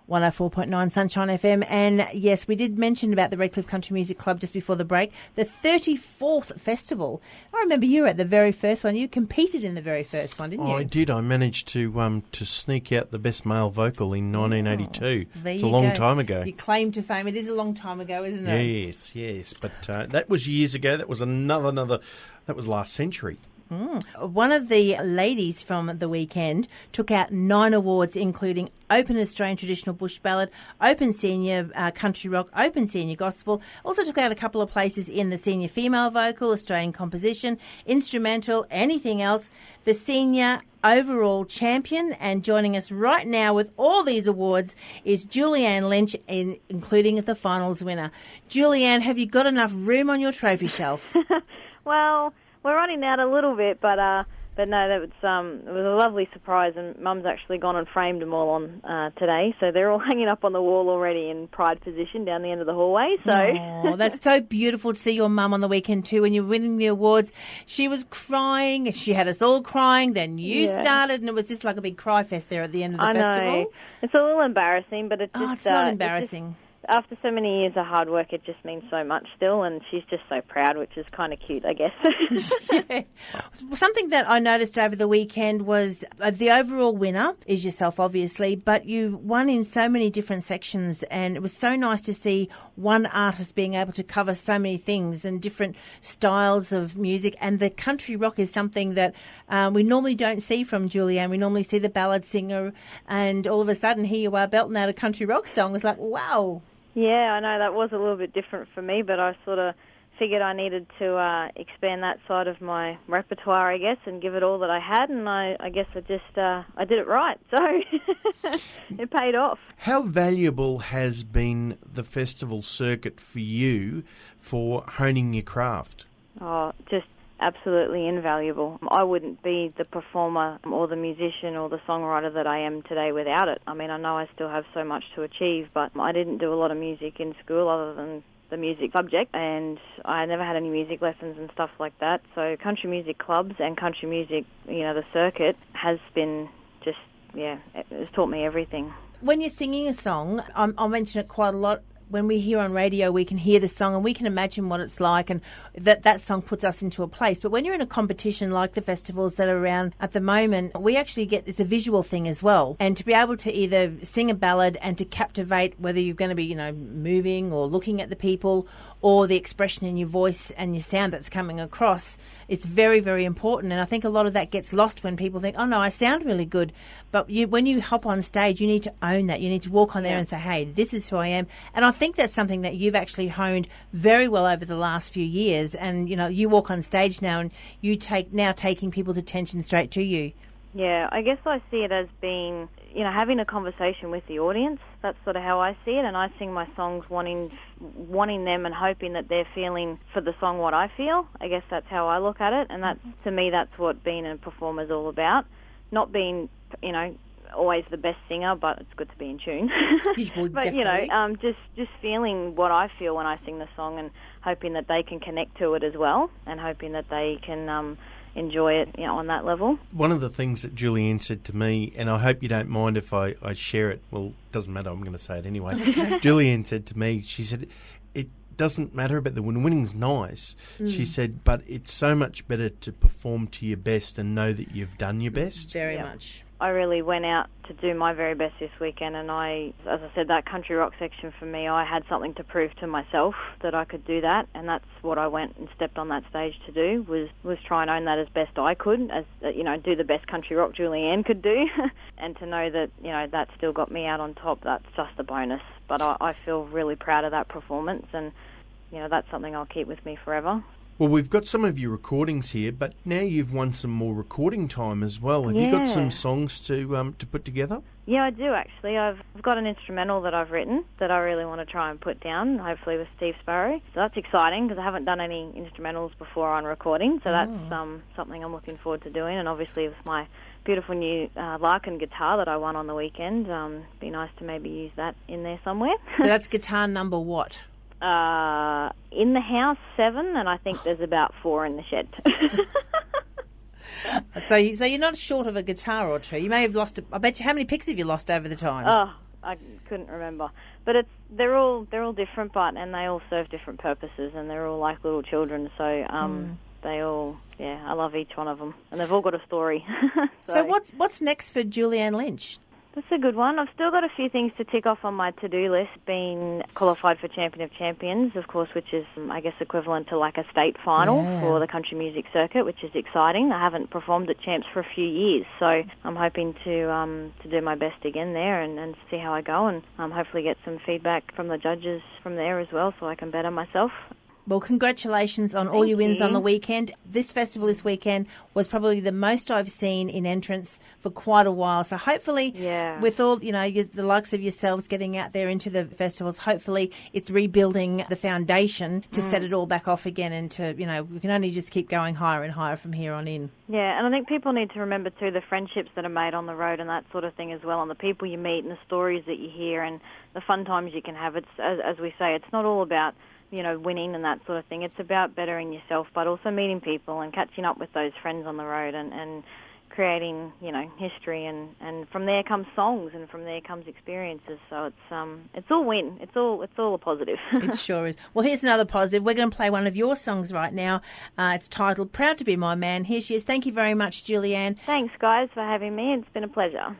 104.9 Sunshine FM. And yes, we did mention about the Redcliffe Country Music Club just before the break, the 34th festival. I remember you were at the very first one. You competed in the very first one, didn't you? I did. I managed to sneak out the best male vocal in 1982. It's a long time ago. Your claim to fame. It is a long time ago, isn't it? Yes. But that was years ago. That was another. That was last century. One of the ladies from the weekend took out 9 awards, including Open Australian Traditional Bush Ballad, Open Senior Country Rock, Open Senior Gospel. Also took out a couple of places in the Senior Female Vocal, Australian Composition, Instrumental, anything else. The Senior Overall Champion, and joining us right now with all these awards is Julieann Lynch, including the finals winner. Julieann, have you got enough room on your trophy shelf? Well, we're running out a little bit, but no, it was a lovely surprise, and Mum's actually gone and framed them all on today, so they're all hanging up on the wall already in pride position down the end of the hallway. So, that's so beautiful to see your mum on the weekend too. When you're winning the awards, she was crying. She had us all crying. Then you started, and it was just like a big cry fest there at the end of the festival. Know. It's a little embarrassing, but it's not embarrassing. After so many years of hard work, it just means so much still, and she's just so proud, which is kind of cute, I guess. Yeah. Something that I noticed over the weekend was the overall winner is yourself, obviously, but you won in so many different sections, and it was so nice to see one artist being able to cover so many things and different styles of music. And the country rock is something that we normally don't see from Julieann. We normally see the ballad singer, and all of a sudden here you are belting out a country rock song. It's like, wow. Yeah, I know that was a little bit different for me, but I sort of figured I needed to expand that side of my repertoire, I guess, and give it all that I had, and I guess I just I did it right, so it paid off. How valuable has been the festival circuit for you for honing your craft? Oh, just absolutely invaluable. I wouldn't be the performer or the musician or the songwriter that I am today without it. I mean, I know I still have so much to achieve, but I didn't do a lot of music in school other than the music subject, and I never had any music lessons and stuff like that. So country music clubs and country music, the circuit has been just, it's taught me everything. When you're singing a song, I mention it quite a lot. When we hear on radio, we can hear the song and we can imagine what it's like, and that song puts us into a place. But when you're in a competition like the festivals that are around at the moment, we actually it's a visual thing as well. And to be able to either sing a ballad and to captivate, whether you're going to be, moving or looking at the people, or the expression in your voice and your sound that's coming across, it's very, very important. And I think a lot of that gets lost when people think, oh, no, I sound really good. But when you hop on stage, you need to own that. You need to walk on there and say, hey, this is who I am. And I think that's something that you've actually honed very well over the last few years. And, you walk on stage now and you taking people's attention straight to you. Yeah, I guess I see it as being, having a conversation with the audience. That's sort of how I see it, and I sing my songs wanting them and hoping that they're feeling for the song what I feel. I guess that's how I look at it, and to me that's what being a performer is all about. Not being, always the best singer, but it's good to be in tune. But just feeling what I feel when I sing the song, and hoping that they can connect to it as well, and hoping that they can enjoy it on that level. One of the things that Julieann said to me, and I hope you don't mind if I share it, well, it doesn't matter, I'm going to say it anyway. Julieann said to me, she said, it doesn't matter about the winning's nice. She said, but it's so much better to perform to your best and know that you've done your best. Very much. I really went out to do my very best this weekend, and as I said, that country rock section for me, I had something to prove to myself that I could do that, and that's what I went and stepped on that stage to do, was try and own that as best I could, as do the best country rock Julieann could do, and to know that, that still got me out on top, that's just a bonus. But I feel really proud of that performance, and, that's something I'll keep with me forever. Well, we've got some of your recordings here, but now you've won some more recording time as well. Have you got some songs to put together? Yeah, I do actually. I've got an instrumental that I've written that I really want to try and put down, hopefully with Steve Sparrow. So that's exciting because I haven't done any instrumentals before on recording, so that's something I'm looking forward to doing. And obviously with my beautiful new Larkin guitar that I won on the weekend, be nice to maybe use that in there somewhere. So that's guitar number what? In the house 7, and I think there's about 4 in the shed. So you're not short of a guitar or two. You may have lost. I bet you. How many picks have you lost over the time? Oh, I couldn't remember. But they're all different, and they all serve different purposes, and they're all like little children. So they all, I love each one of them, and they've all got a story. So what's next for Julieann Lynch? That's a good one. I've still got a few things to tick off on my to-do list. Being qualified for Champion of Champions, of course, which is, I guess, equivalent to like a state final for the country music circuit, which is exciting. I haven't performed at Champs for a few years, so I'm hoping to do my best again there and see how I go, and hopefully get some feedback from the judges from there as well, so I can better myself. Well, congratulations on all your wins on the weekend. This festival this weekend was probably the most I've seen in entrance for quite a while. So hopefully, with all, the likes of yourselves getting out there into the festivals, hopefully it's rebuilding the foundation to set it all back off again, and to, we can only just keep going higher and higher from here on in. Yeah, and I think people need to remember too the friendships that are made on the road and that sort of thing as well, and the people you meet and the stories that you hear and the fun times you can have. It's, as we say, it's not all about winning and that sort of thing. It's about bettering yourself, but also meeting people and catching up with those friends on the road and creating, history. And from there comes songs, and from there comes experiences. So it's all win. It's all a positive. It sure is. Well, here's another positive. We're going to play one of your songs right now. It's titled "Proud to Be My Man." Here she is. Thank you very much, Julieann. Thanks, guys, for having me. It's been a pleasure.